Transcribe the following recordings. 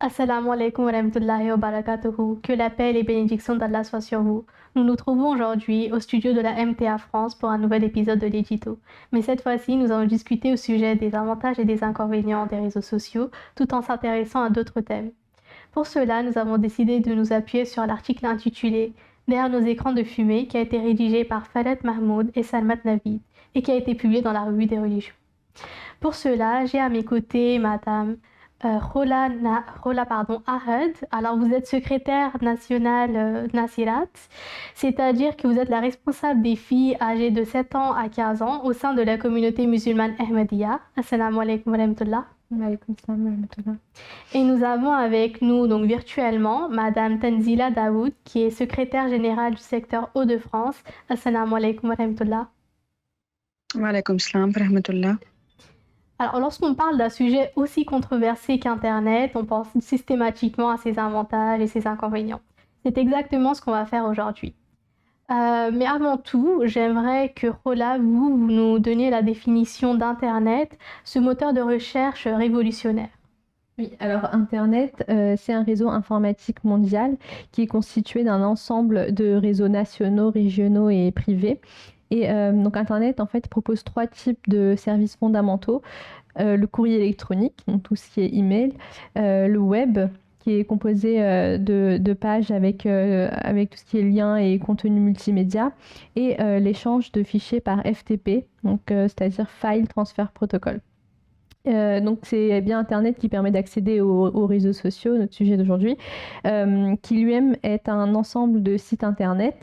Assalamu alaikum wa rahmatullahi wa barakatuhu. Que la paix et les bénédictions d'Allah soient sur vous. Nous nous trouvons aujourd'hui au studio de la MTA France pour un nouvel épisode de l'Édito. Mais cette fois-ci, nous allons discuter au sujet des avantages et des inconvénients des réseaux sociaux, tout en s'intéressant à d'autres thèmes. Pour cela, nous avons décidé de nous appuyer sur l'article intitulé Derrière nos écrans de fumée, qui a été rédigé par Falet Mahmoud et Salmat Navid et qui a été publié dans la Revue des religions. Pour cela, j'ai à mes côtés Madame Rola Ahad. Alors, vous êtes secrétaire nationale Nasirat, c'est-à-dire que vous êtes la responsable des filles âgées de 7 ans à 15 ans au sein de la communauté musulmane Ahmadiyya. Assalamu alaikum wa rahmatullah. Wa alaykoum salam wa rahmatullah. Et nous avons avec nous, donc virtuellement, Madame Tanzila Daoud, qui est secrétaire générale du secteur Hauts-de-France. Assalamu alaikum wa rahmatullah. Wa alaykoum salam wa rahmatullah. Alors, lorsqu'on parle d'un sujet aussi controversé qu'Internet, on pense systématiquement à ses avantages et ses inconvénients. C'est exactement ce qu'on va faire aujourd'hui. Mais avant tout, j'aimerais que Rola, vous nous donniez la définition d'Internet, ce moteur de recherche révolutionnaire. Oui, alors Internet, c'est un réseau informatique mondial qui est constitué d'un ensemble de réseaux nationaux, régionaux et privés. Et donc Internet, en fait, propose 3 types de services fondamentaux. Le courrier électronique, donc tout ce qui est email, le web, qui est composé de pages avec tout ce qui est liens et contenu multimédia, et l'échange de fichiers par FTP, donc c'est-à-dire File Transfer Protocol. Donc c'est bien Internet qui permet d'accéder aux réseaux sociaux, notre sujet d'aujourd'hui, qui lui-même est un ensemble de sites Internet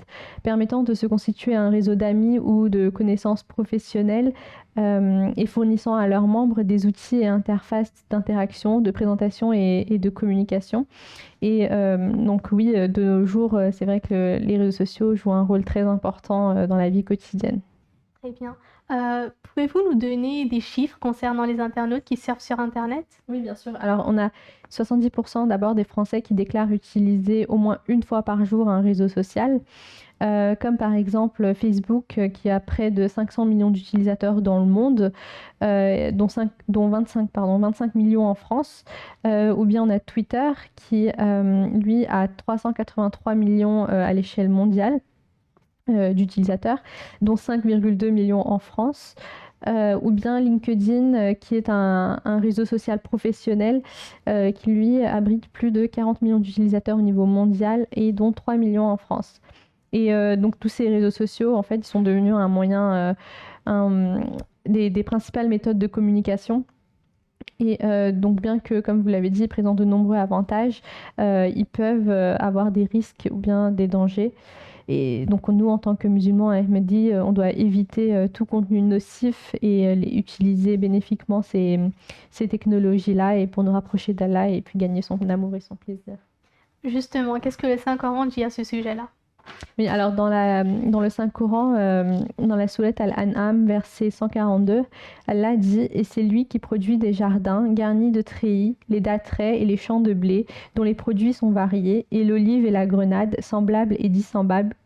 permettant de se constituer un réseau d'amis ou de connaissances professionnelles et fournissant à leurs membres des outils et interfaces d'interaction, de présentation et de communication. Et donc oui, de nos jours, c'est vrai que les réseaux sociaux jouent un rôle très important dans la vie quotidienne. Très bien. Pouvez-vous nous donner des chiffres concernant les internautes qui surfent sur Internet? Oui, bien sûr. Alors, on a 70% d'abord des Français qui déclarent utiliser au moins une fois par jour un réseau social, comme par exemple Facebook, qui a près de 500 millions d'utilisateurs dans le monde, dont 25 millions en France, ou bien on a Twitter qui, lui, a 383 millions à l'échelle mondiale d'utilisateurs, dont 5,2 millions en France, ou bien LinkedIn, qui est un réseau social professionnel qui, lui, abrite plus de 40 millions d'utilisateurs au niveau mondial et dont 3 millions en France. Et donc tous ces réseaux sociaux, en fait, ils sont devenus un moyen, des principales méthodes de communication. Et donc bien que, comme vous l'avez dit, présentent de nombreux avantages, ils peuvent avoir des risques ou bien des dangers. Et donc nous, en tant que musulmans Ahmadis, on doit éviter tout contenu nocif et utiliser bénéfiquement ces technologies-là et pour nous rapprocher d'Allah et puis gagner son amour et son plaisir. Justement, qu'est-ce que le Saint-Coran dit à ce sujet-là? Oui, alors dans le Saint-Coran, dans la sourate Al-An'am, verset 142, Allah dit « Et c'est lui qui produit des jardins garnis de treillis, les datteraies et les champs de blé, dont les produits sont variés, et l'olive et la grenade, semblables et dissemblables.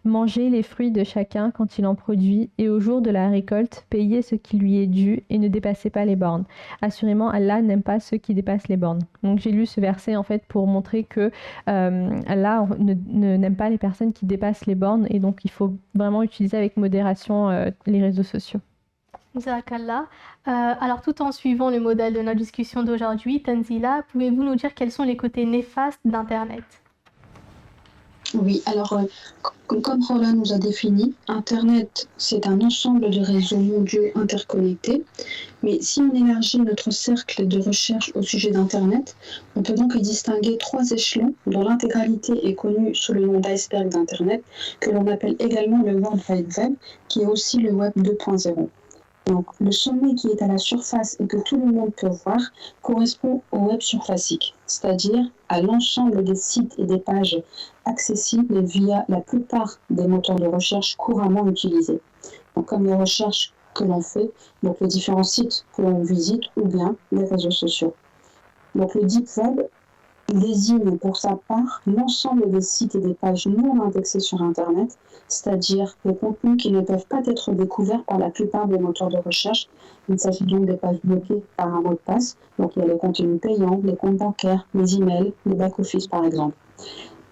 Mangez les fruits de chacun quand il en produit, et au jour de la récolte, payez ce qui lui est dû, et ne dépassez pas les bornes. Assurément, Allah n'aime pas ceux qui dépassent les bornes. » Donc j'ai lu ce verset en fait pour montrer que Allah n'aime pas les personnes qui dépassent les bornes, et donc il faut vraiment utiliser avec modération les réseaux sociaux. Jazakallah. Alors, tout en suivant le modèle de notre discussion d'aujourd'hui, Tanzila, pouvez-vous nous dire quels sont les côtés néfastes d'Internet? Oui, alors comme Roland nous a défini, Internet, c'est un ensemble de réseaux mondiaux interconnectés. Mais si on élargit notre cercle de recherche au sujet d'Internet, on peut donc y distinguer 3 échelons dont l'intégralité est connue sous le nom d'iceberg d'Internet, que l'on appelle également le World Wide Web, qui est aussi le Web 2.0. Donc, le sommet qui est à la surface et que tout le monde peut voir correspond au web surfacique, c'est-à-dire à l'ensemble des sites et des pages accessibles via la plupart des moteurs de recherche couramment utilisés. Donc, comme les recherches que l'on fait, donc les différents sites que l'on visite ou bien les réseaux sociaux. Donc, le Deep Web Il désigne pour sa part l'ensemble des sites et des pages non indexés sur Internet, c'est-à-dire les contenus qui ne peuvent pas être découverts par la plupart des moteurs de recherche. Il s'agit donc des pages bloquées par un mot de passe. Donc il y a les contenus payants, les comptes bancaires, les emails, les back-office par exemple.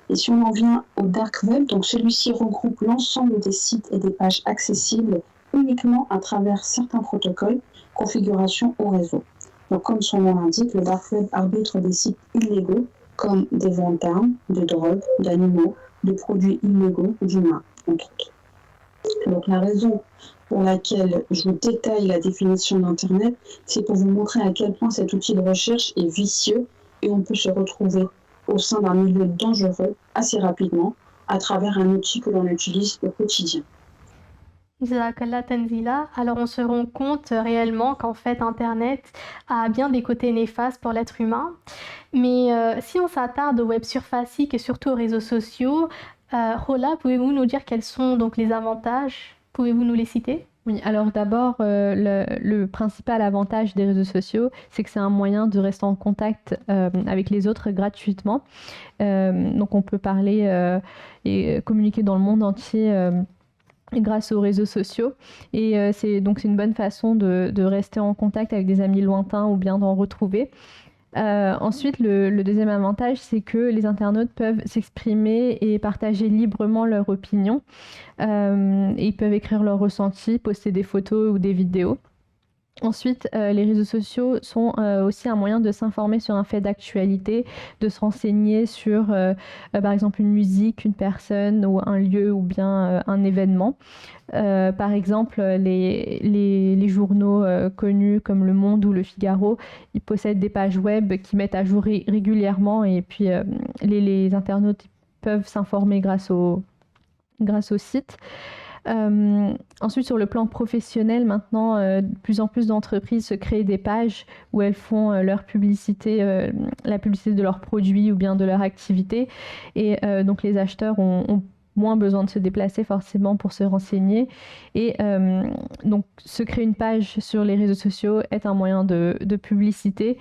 Et si on en vient au dark web, donc celui-ci regroupe l'ensemble des sites et des pages accessibles uniquement à travers certains protocoles, configuration au réseau. Donc, comme son nom l'indique, le dark web arbitre des sites illégaux comme des ventes d'armes, de drogue, d'animaux, de produits illégaux, d'humains, entre autres. Donc, la raison pour laquelle je vous détaille la définition d'Internet, c'est pour vous montrer à quel point cet outil de recherche est vicieux et on peut se retrouver au sein d'un milieu dangereux assez rapidement à travers un outil que l'on utilise au quotidien. Jazakallah Tanzila. Alors on se rend compte réellement qu'en fait Internet a bien des côtés néfastes pour l'être humain. Mais si on s'attarde au web surfacique et surtout aux réseaux sociaux, Rola, pouvez-vous nous dire quels sont donc les avantages? Pouvez-vous nous les citer? Oui, alors d'abord, le principal avantage des réseaux sociaux, c'est que c'est un moyen de rester en contact avec les autres gratuitement. Donc on peut parler et communiquer dans le monde entier grâce aux réseaux sociaux. Et c'est une bonne façon de rester en contact avec des amis lointains ou bien d'en retrouver. Ensuite, le deuxième avantage, c'est que les internautes peuvent s'exprimer et partager librement leur opinion. Et ils peuvent écrire leurs ressentis, poster des photos ou des vidéos. Ensuite, les réseaux sociaux sont aussi un moyen de s'informer sur un fait d'actualité, de se renseigner sur, par exemple, une musique, une personne ou un lieu ou bien un événement. Par exemple, les journaux connus comme Le Monde ou Le Figaro, ils possèdent des pages web qui mettent à jour régulièrement et puis les internautes peuvent s'informer grâce au site. Ensuite, sur le plan professionnel, maintenant, de plus en plus d'entreprises se créent des pages où elles font leur publicité, la publicité de leurs produits ou bien de leur activité. Et donc, les acheteurs ont moins besoin de se déplacer forcément pour se renseigner. Et donc, se créer une page sur les réseaux sociaux est un moyen de publicité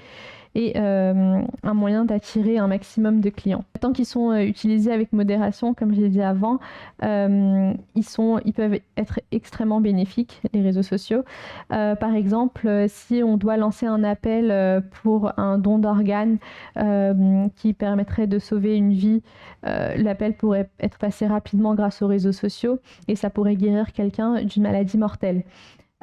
et un moyen d'attirer un maximum de clients. Tant qu'ils sont utilisés avec modération, comme j'ai dit avant, ils peuvent être extrêmement bénéfiques, les réseaux sociaux. Par exemple, si on doit lancer un appel pour un don d'organes qui permettrait de sauver une vie, l'appel pourrait être passé rapidement grâce aux réseaux sociaux et ça pourrait guérir quelqu'un d'une maladie mortelle.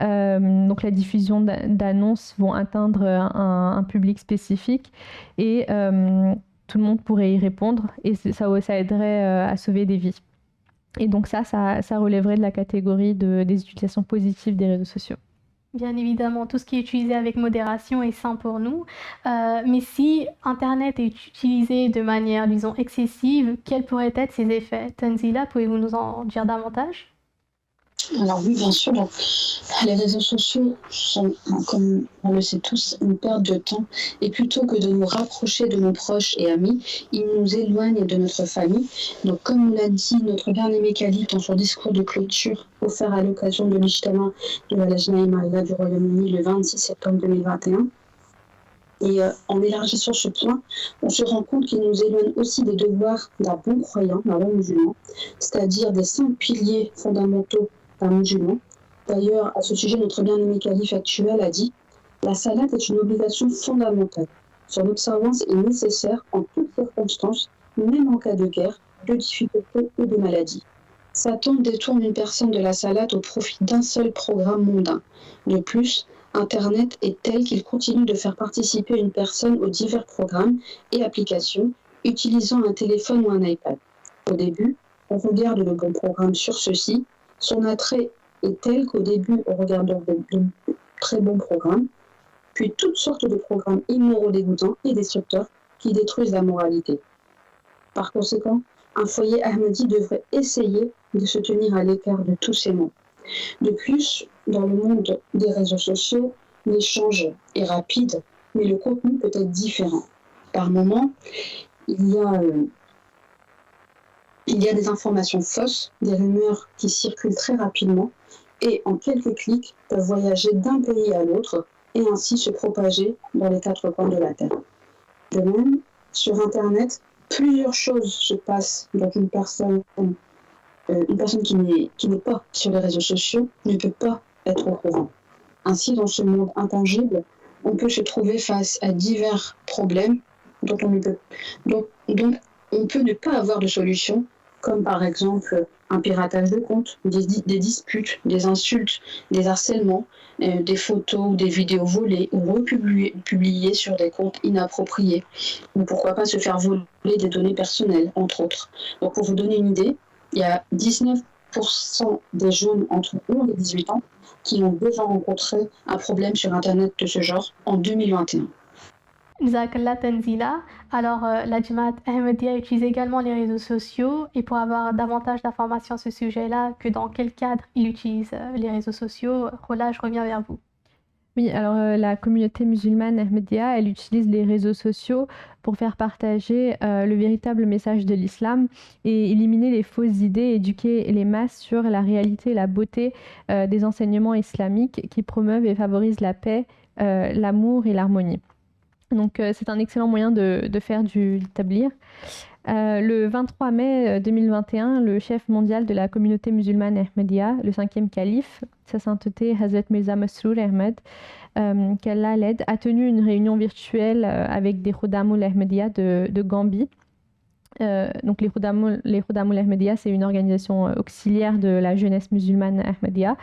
Donc la diffusion d'annonces vont atteindre un public spécifique et tout le monde pourrait y répondre et ça aiderait à sauver des vies. Et donc ça relèverait de la catégorie des utilisations positives des réseaux sociaux. Bien évidemment, tout ce qui est utilisé avec modération est sain pour nous. Mais si Internet est utilisé de manière, disons, excessive, quels pourraient être ses effets? Tanzila, pouvez-vous nous en dire davantage? Alors oui, bien sûr, les réseaux sociaux sont, comme on le sait tous, une perte de temps. Et plutôt que de nous rapprocher de nos proches et amis, ils nous éloignent de notre famille. Donc comme nous l'a dit notre bien-aimé Khalid dans son discours de clôture offert à l'occasion de l'Ijtama de la Lajna Imaria du Royaume-Uni le 26 septembre 2021, et en élargissant ce point, on se rend compte qu'il nous éloigne aussi des devoirs d'un bon croyant, d'un bon musulman, c'est-à-dire des 5 piliers fondamentaux d'un musulman. D'ailleurs, à ce sujet, notre bien-aimé calife actuel a dit « La salate est une obligation fondamentale. Son observance est nécessaire en toutes circonstances, même en cas de guerre, de difficulté ou de maladie. » Satan détourne une personne de la salate au profit d'un seul programme mondain. De plus, Internet est tel qu'il continue de faire participer une personne aux divers programmes et applications utilisant un téléphone ou un iPad. Au début, on regarde le bon programme sur ceci. Son attrait est tel qu'au début, on regarde de très bons programmes, puis toutes sortes de programmes immoraux, dégoûtants et destructeurs qui détruisent la moralité. Par conséquent, un foyer Ahmadi devrait essayer de se tenir à l'écart de tous ces mots. De plus, dans le monde des réseaux sociaux, l'échange est rapide, mais le contenu peut être différent. Par moments, il y a des informations fausses, des rumeurs qui circulent très rapidement et en quelques clics peuvent voyager d'un pays à l'autre et ainsi se propager dans les 4 coins de la Terre. De même, sur Internet, plusieurs choses se passent. Donc une personne qui n'est pas sur les réseaux sociaux ne peut pas être au courant. Ainsi, dans ce monde intangible, on peut se trouver face à divers problèmes dont on peut ne pas avoir de solution, comme par exemple un piratage de compte, des disputes, des insultes, des harcèlements, des photos ou des vidéos volées ou republiées sur des comptes inappropriés, ou pourquoi pas se faire voler des données personnelles, entre autres. Donc pour vous donner une idée, il y a 19% des jeunes entre 11 et 18 ans qui ont déjà rencontré un problème sur Internet de ce genre en 2021. Jazakallah Tanzila. Alors, la Jamaat Ahmadiyya utilise également les réseaux sociaux et pour avoir davantage d'informations à ce sujet-là, que dans quel cadre il utilise les réseaux sociaux, Rola, je reviens vers vous. Oui, alors la communauté musulmane Ahmadiyya, elle utilise les réseaux sociaux pour faire partager le véritable message de l'islam et éliminer les fausses idées, éduquer les masses sur la réalité et la beauté des enseignements islamiques qui promeuvent et favorisent la paix, l'amour et l'harmonie. Donc c'est un excellent moyen de faire du tabligh. Le 23 mai 2021, le chef mondial de la communauté musulmane Ahmadiyya, le 5e calife, Sa Sainteté Hazrat Mirza Masroor Ahmad, qu'Allah l'aide, a tenu une réunion virtuelle avec des Khuddamul Ahmadiyya de Gambie. Donc les Khuddamul Ahmadiyya, c'est une organisation auxiliaire de la jeunesse musulmane Ahmadiyya.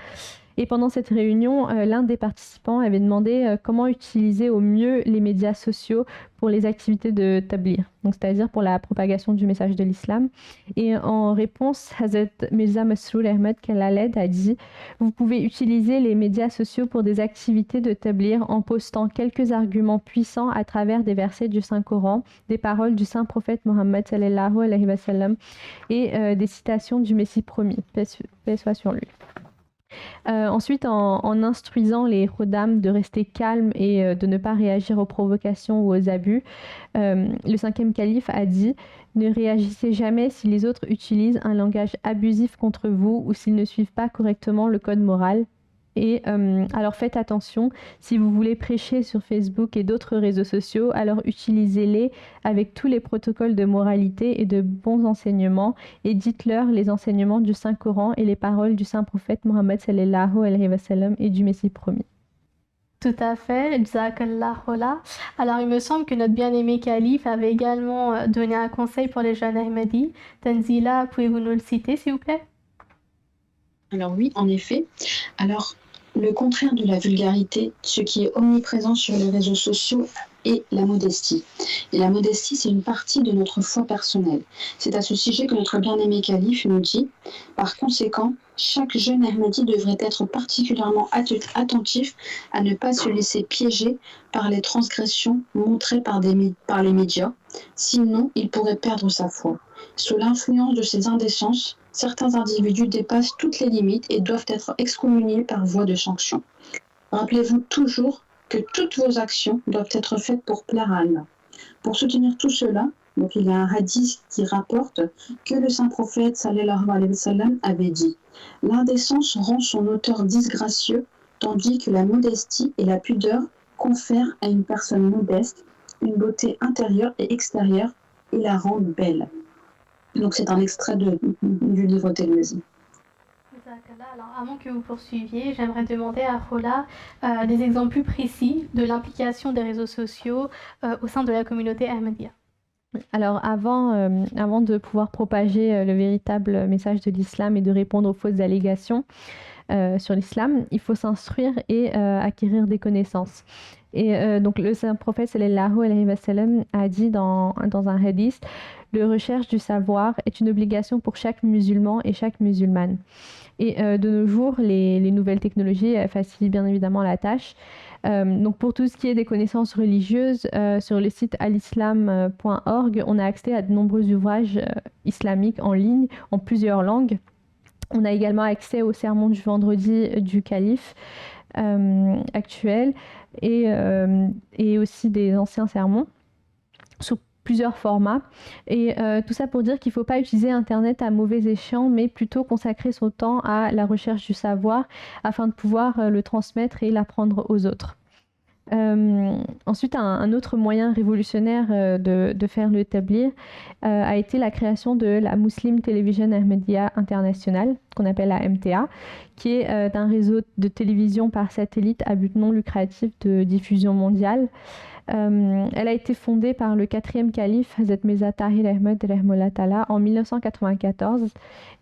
Et pendant cette réunion, l'un des participants avait demandé comment utiliser au mieux les médias sociaux pour les activités de tabligh, donc c'est-à-dire pour la propagation du message de l'islam. Et en réponse, Hazrat Mirza Masroor Ahmad qu'Allah l'aide a dit « Vous pouvez utiliser les médias sociaux pour des activités de tabligh en postant quelques arguments puissants à travers des versets du Saint-Coran, des paroles du Saint-Prophète Mohammed sallallahu alayhi wa sallam et des citations du Messie promis, paix soit sur lui. » Ensuite, en instruisant les Khuddam de rester calmes et de ne pas réagir aux provocations ou aux abus, le 5e calife a dit « Ne réagissez jamais si les autres utilisent un langage abusif contre vous ou s'ils ne suivent pas correctement le code moral. Et alors faites attention, si vous voulez prêcher sur Facebook et d'autres réseaux sociaux, alors utilisez-les avec tous les protocoles de moralité et de bons enseignements et dites-leur les enseignements du Saint-Coran et les paroles du Saint-Prophète Mohammed sallallahu alayhi wa sallam et du Messie promis. » Tout à fait, Jazakallah Rola. Alors, il me semble que notre bien-aimé calife avait également donné un conseil pour les jeunes Ahmadis. Tanzila, pouvez-vous nous le citer, s'il vous plaît? Alors oui, en effet. Alors, le contraire de la vulgarité, ce qui est omniprésent sur les réseaux sociaux, est la modestie. Et la modestie, c'est une partie de notre foi personnelle. C'est à ce sujet que notre bien-aimé calife nous dit « Par conséquent, chaque jeune Ahmadi devrait être particulièrement attentif à ne pas se laisser piéger par les transgressions montrées par les médias, sinon il pourrait perdre sa foi. Sous l'influence de ces indécences, certains individus dépassent toutes les limites et doivent être excommuniés par voie de sanction. Rappelez-vous toujours que toutes vos actions doivent être faites pour plaire à Allah. Pour soutenir tout cela, donc il y a un hadith qui rapporte que le saint prophète sallallahu alayhi wa sallam avait dit « L'indécence rend son auteur disgracieux, tandis que la modestie et la pudeur confèrent à une personne modeste une beauté intérieure et extérieure et la rendent belle. » Donc c'est un extrait du livre Tirmizi. Alors, avant que vous poursuiviez, j'aimerais demander à Rola des exemples plus précis de l'implication des réseaux sociaux au sein de la communauté Ahmadiyya. Alors avant de pouvoir propager le véritable message de l'islam et de répondre aux fausses allégations sur l'islam, il faut s'instruire et acquérir des connaissances. Et donc le saint prophète sallallahu alayhi wa sallam a dit dans un hadith « Le recherche du savoir est une obligation pour chaque musulman et chaque musulmane ». Et de nos jours, les nouvelles technologies facilitent bien évidemment la tâche. Donc pour tout ce qui est des connaissances religieuses, sur le site alislam.org, on a accès à de nombreux ouvrages islamiques en ligne, en plusieurs langues. On a également accès au sermon du vendredi du calife actuel et aussi des anciens sermons sous plusieurs formats. Et tout ça pour dire qu'il ne faut pas utiliser Internet à mauvais escient, mais plutôt consacrer son temps à la recherche du savoir afin de pouvoir le transmettre et l'apprendre aux autres. Ensuite, un autre moyen révolutionnaire de faire le tabligh a été la création de la Muslim Television Ahmadiyya International, qu'on appelle la MTA, qui est un réseau de télévision par satellite à but non lucratif de diffusion mondiale. Elle a été fondée par le 4e calife Hazrat Mirza Tahir Ahmad Rahimahullah Ta'ala en 1994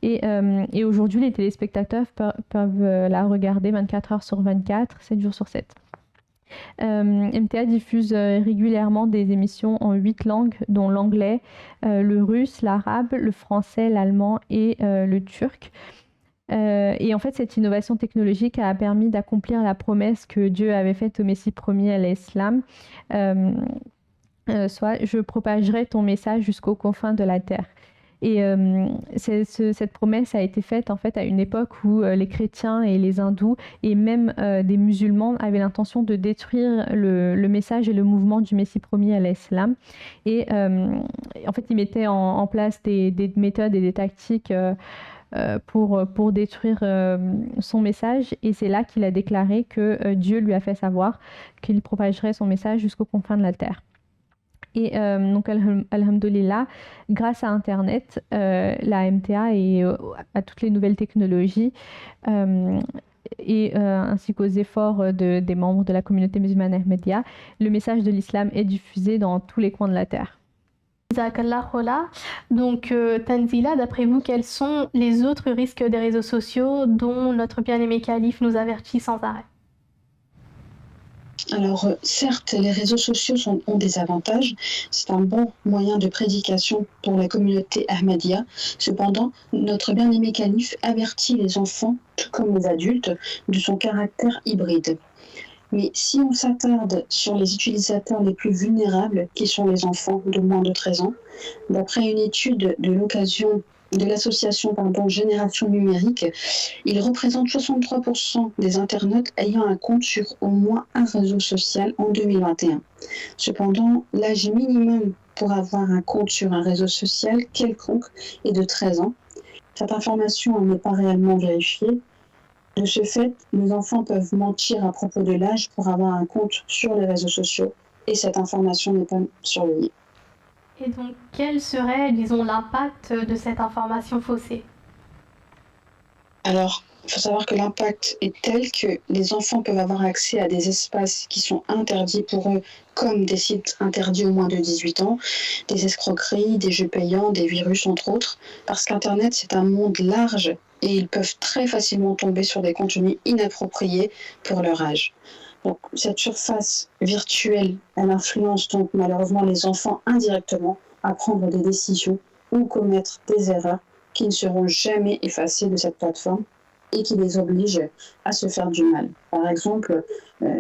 et aujourd'hui les téléspectateurs peuvent la regarder 24 heures sur 24, 7 jours sur 7. MTA diffuse régulièrement des émissions en 8 langues, dont l'anglais, le russe, l'arabe, le français, l'allemand et le turc. Et en fait, cette innovation technologique a permis d'accomplir la promesse que Dieu avait faite au Messie premier à l'Islam, soit « Je propagerai ton message jusqu'aux confins de la terre ». Et cette promesse a été faite en fait à une époque où les chrétiens et les hindous et même des musulmans avaient l'intention de détruire le message et le mouvement du Messie premier à l'Islam. Et en fait, ils mettaient en place des méthodes et des tactiques pour détruire son message. Et c'est là qu'il a déclaré que Dieu lui a fait savoir qu'il propagerait son message jusqu'aux confins de la terre. Et donc, alhamdoulilah, grâce à Internet, la MTA et à toutes les nouvelles technologies, ainsi qu'aux efforts des membres de la communauté musulmane Ahmadiyya, le message de l'islam est diffusé dans tous les coins de la terre. Jazakallah Khola. Donc, Tanzila, d'après vous, quels sont les autres risques des réseaux sociaux dont notre bien-aimé calife nous avertit sans arrêt? Alors, certes, les réseaux sociaux ont des avantages. C'est un bon moyen de prédication pour la communauté Ahmadiyya. Cependant, notre bien-aimé calife avertit les enfants, tout comme les adultes, de son caractère hybride. Mais si on s'attarde sur les utilisateurs les plus vulnérables, qui sont les enfants de moins de 13 ans, d'après une étude de l'association Génération Numérique, ils représentent 63% des internautes ayant un compte sur au moins un réseau social en 2021. Cependant, l'âge minimum pour avoir un compte sur un réseau social quelconque est de 13 ans. Cette information n'est pas réellement vérifiée. De ce fait, les enfants peuvent mentir à propos de l'âge pour avoir un compte sur les réseaux sociaux et cette information n'est pas surveillée. Et donc, quel serait, disons, l'impact de cette information faussée? Alors, il faut savoir que l'impact est tel que les enfants peuvent avoir accès à des espaces qui sont interdits pour eux, comme des sites interdits aux moins de 18 ans, des escroqueries, des jeux payants, des virus, entre autres, parce qu'Internet, c'est un monde large et ils peuvent très facilement tomber sur des contenus inappropriés pour leur âge. Donc, cette surface virtuelle, elle influence donc malheureusement les enfants indirectement à prendre des décisions ou commettre des erreurs qui ne seront jamais effacées de cette plateforme et qui les obligent à se faire du mal. Par exemple,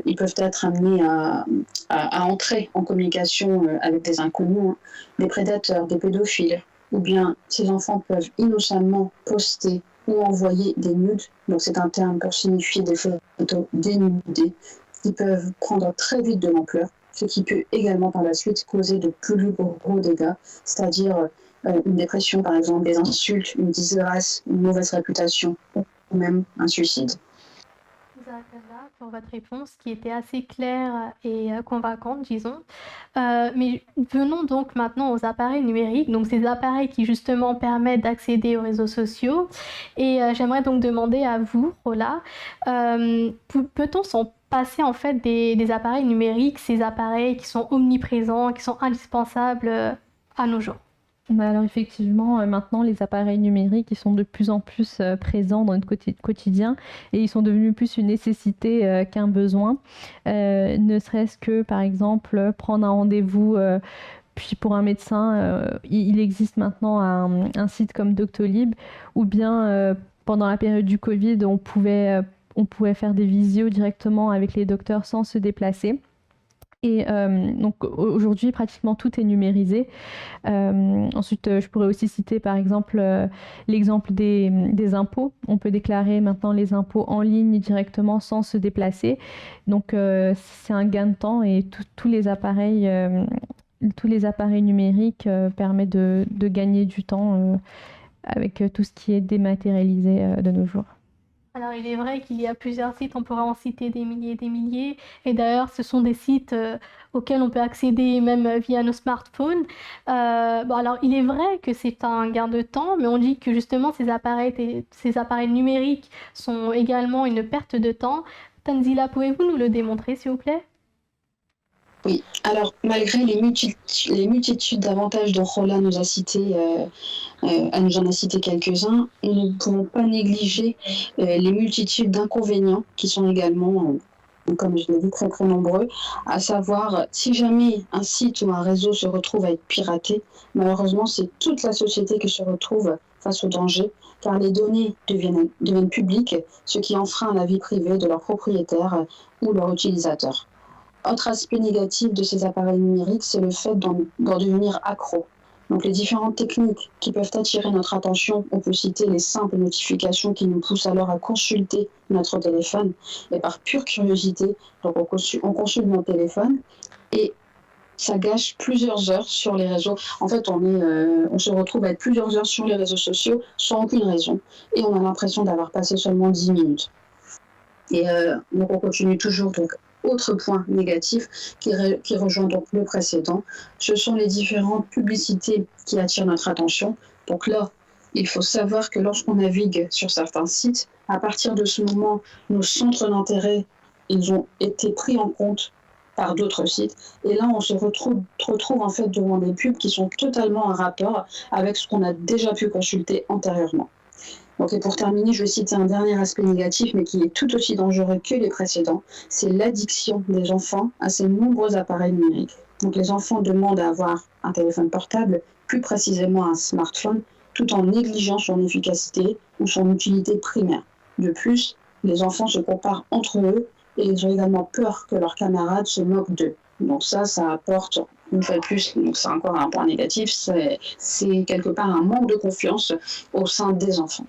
ils peuvent être amenés à entrer en communication avec des inconnus, des prédateurs, des pédophiles, ou bien ces enfants peuvent innocemment poster ou envoyer des nudes, donc c'est un terme pour signifier des photos dénudées, qui peuvent prendre très vite de l'ampleur, ce qui peut également par la suite causer de plus gros dégâts, c'est-à-dire une dépression par exemple, des insultes, une disgrâce, une mauvaise réputation, ou même un suicide. Jazakallah pour votre réponse qui était assez claire et convaincante, disons. Mais venons donc maintenant aux appareils numériques, donc ces appareils qui justement permettent d'accéder aux réseaux sociaux. Et j'aimerais donc demander à vous, Rola, peut-on s'en passer en fait des appareils numériques, ces appareils qui sont omniprésents, qui sont indispensables à nos jours? Alors effectivement, maintenant les appareils numériques ils sont de plus en plus présents dans notre quotidien et ils sont devenus plus une nécessité qu'un besoin. Ne serait-ce que par exemple prendre un rendez-vous puis pour un médecin, il existe maintenant un site comme Doctolib ou bien pendant la période du Covid on pouvait faire des visios directement avec les docteurs sans se déplacer. Et donc aujourd'hui, pratiquement tout est numérisé. Ensuite, je pourrais aussi citer par exemple l'exemple des impôts. On peut déclarer maintenant les impôts en ligne directement sans se déplacer. Donc c'est un gain de temps et tous les appareils numériques permettent de gagner du temps avec tout ce qui est dématérialisé de nos jours. Alors, il est vrai qu'il y a plusieurs sites, on pourrait en citer des milliers et des milliers. Et d'ailleurs, ce sont des sites auxquels on peut accéder même via nos smartphones. Bon, alors, il est vrai que c'est un gain de temps, mais on dit que justement, ces appareils numériques sont également une perte de temps. Tanzila, pouvez-vous nous le démontrer, s'il vous plaît? Oui, alors malgré les multitudes d'avantages dont Rola nous a cité, elle nous en a cité quelques-uns, nous ne pouvons pas négliger les multitudes d'inconvénients qui sont également, comme je l'ai dit, très très nombreux, à savoir si jamais un site ou un réseau se retrouve à être piraté, malheureusement c'est toute la société qui se retrouve face au danger, car les données deviennent publiques, ce qui enfreint la vie privée de leurs propriétaires ou leurs utilisateurs. Autre aspect négatif de ces appareils numériques, c'est le fait d'en devenir accro. Donc les différentes techniques qui peuvent attirer notre attention, on peut citer les simples notifications qui nous poussent alors à consulter notre téléphone, et par pure curiosité, donc on consulte notre téléphone, et ça gâche plusieurs heures sur les réseaux. En fait, on se retrouve à être plusieurs heures sur les réseaux sociaux sans aucune raison, et on a l'impression d'avoir passé seulement 10 minutes. Et donc on continue toujours. Donc, autre point négatif qui rejoint donc le précédent, ce sont les différentes publicités qui attirent notre attention. Donc là, il faut savoir que lorsqu'on navigue sur certains sites, à partir de ce moment, nos centres d'intérêt, ils ont été pris en compte par d'autres sites. Et là, on se retrouve en fait devant des pubs qui sont totalement en rapport avec ce qu'on a déjà pu consulter antérieurement. Donc, et pour terminer, je vais citer un dernier aspect négatif, mais qui est tout aussi dangereux que les précédents, c'est l'addiction des enfants à ces nombreux appareils numériques. Donc les enfants demandent à avoir un téléphone portable, plus précisément un smartphone, tout en négligeant son efficacité ou son utilité primaire. De plus, les enfants se comparent entre eux et ils ont également peur que leurs camarades se moquent d'eux. Donc ça apporte, une fois de plus, donc c'est encore un point négatif, c'est quelque part un manque de confiance au sein des enfants.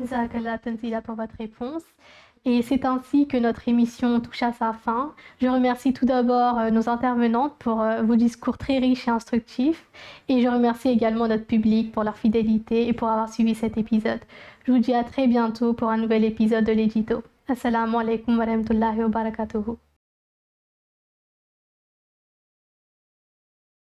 Jazakallah Tanzila pour votre réponse. Et c'est ainsi que notre émission touche à sa fin. Je remercie tout d'abord nos intervenantes pour vos discours très riches et instructifs. Et je remercie également notre public pour leur fidélité et pour avoir suivi cet épisode. Je vous dis à très bientôt pour un nouvel épisode de l'Édito. Assalamu alaikum wa rahmatullahi wa barakatuhu.